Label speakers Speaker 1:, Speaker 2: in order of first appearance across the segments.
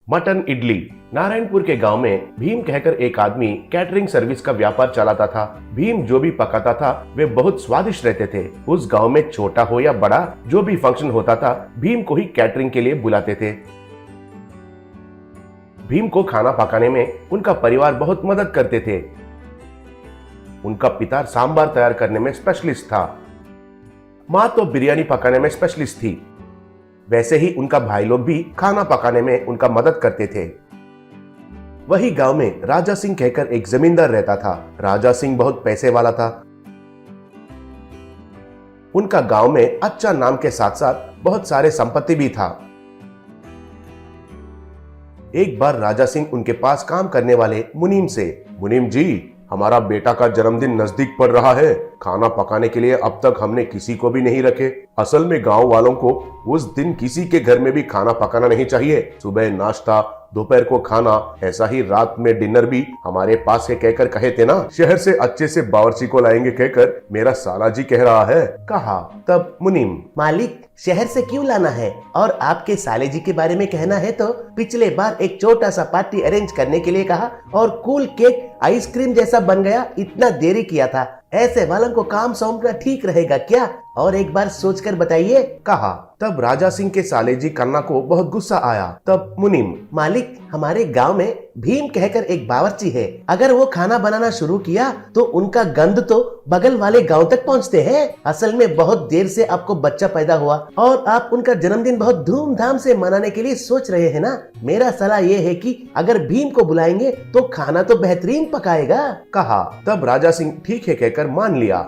Speaker 1: Mutton idli. Narayanpur के गांव में भीम कहकर एक आदमी कैटरिंग सर्विस का व्यापार चलाता था। भीम जो भी पकाता था वे बहुत स्वादिष्ट रहते थे। उस गांव में छोटा हो या बड़ा जो भी फंक्शन होता था भीम को ही कैटरिंग के लिए बुलाते थे। भीम को खाना पकाने में उनका परिवार बहुत मदद करते थे। उनका पिता सांबार तैयार करने में स्पेशलिस्ट था। माँ तो बिरयानी पकाने में स्पेशलिस्ट थी। वैसे ही उनका भाई लोग भी खाना पकाने में उनका मदद करते थे। वही गांव में राजा सिंह कहकर एक जमींदार रहता था। राजा सिंह बहुत पैसे वाला था। उनका गांव में अच्छा नाम के साथ साथ बहुत सारे संपत्ति भी था। एक बार राजा सिंह उनके पास काम करने वाले मुनीम से, मुनीम जी, हमारा बेटा का जन्मदिन नजदीक पड़ रहा है। खाना पकाने के लिए अब तक हमने किसी को भी नहीं रखे। असल में गांव वालों को उस दिन किसी के घर में भी खाना पकाना नहीं चाहिए। सुबह नाश्ता, दोपहर को खाना, ऐसा ही रात में डिनर भी हमारे पास है कहकर कहे थे ना। शहर से अच्छे से बावर्ची को लाएंगे कहकर मेरा साला जी कह रहा है, कहा। तब मुनीम,
Speaker 2: मालिक, शहर से क्यों लाना है? और आपके साले जी के बारे में कहना है तो पिछले बार एक छोटा सा पार्टी अरेंज करने के लिए कहा और कूल केक आइसक्रीम जैसा बन गया। इतना देरी किया था। ऐसे वालों को काम सौंपना ठीक रहेगा क्या? और एक बार सोचकर बताइए,
Speaker 1: कहा। तब राजा सिंह के साले जी कन्ना को बहुत गुस्सा आया। तब मुनीम,
Speaker 2: मालिक, हमारे गांव में भीम कहकर एक बावर्ची है। अगर वो खाना बनाना शुरू किया तो उनका गंध तो बगल वाले गांव तक पहुंचते हैं। असल में बहुत देर से आपको बच्चा पैदा हुआ और आप उनका जन्मदिन बहुत धूमधाम से मनाने के लिए सोच रहे हैं ना। मेरा सलाह ये है कि अगर भीम को बुलाएंगे तो खाना तो बेहतरीन पकाएगा,
Speaker 1: कहा। तब राजा सिंह ठीक है कहकर मान लिया।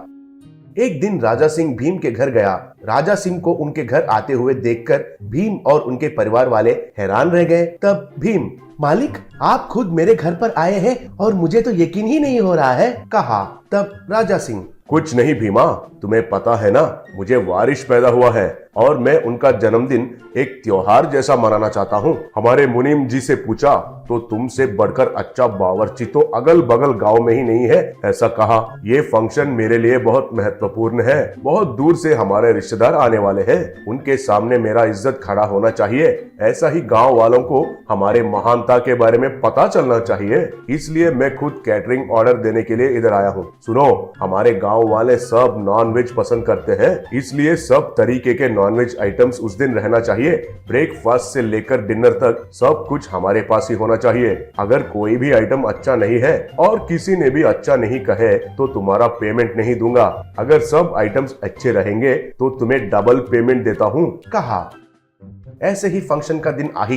Speaker 1: एक दिन राजा सिंह भीम के घर गया। राजा सिंह को उनके घर आते हुए देखकर भीम और उनके परिवार वाले हैरान रह गए। तब भीम,
Speaker 2: मालिक, आप खुद मेरे घर पर आए हैं और मुझे तो यकीन ही नहीं हो रहा है,
Speaker 1: कहा। तब राजा सिंह, कुछ नहीं भीमा, तुम्हें पता है ना, मुझे वारिश पैदा हुआ है और मैं उनका जन्मदिन एक त्योहार जैसा मनाना चाहता हूँ। हमारे मुनीम जी से पूछा तो तुमसे बढ़कर अच्छा बावर्ची तो अगल बगल गांव में ही नहीं है, ऐसा कहा। ये फंक्शन मेरे लिए बहुत महत्वपूर्ण है। बहुत दूर से हमारे रिश्तेदार आने वाले हैं। उनके सामने मेरा इज्जत खड़ा होना चाहिए। ऐसा ही गांव वालों को हमारे महानता के बारे में पता चलना चाहिए। इसलिए मैं खुद कैटरिंग ऑर्डर देने के लिए इधर आया हूँ। सुनो, हमारे गांव वाले सब नॉनवेज पसंद करते हैं, इसलिए सब तरीके के नॉनवेज आइटम्स उस दिन रहना चाहिए। ब्रेकफास्ट से लेकर डिनर तक सब कुछ हमारे पास ही होना चाहिए। अगर कोई भी आइटम अच्छा नहीं है और किसी ने भी अच्छा नहीं कहे तो तुम्हारा पेमेंट नहीं दूंगा। अगर सब आइटम्स अच्छे रहेंगे तो तुम्हें डबल पेमेंट देता हूँ, कहा। ऐसे ही फंक्शन का दिन आ ही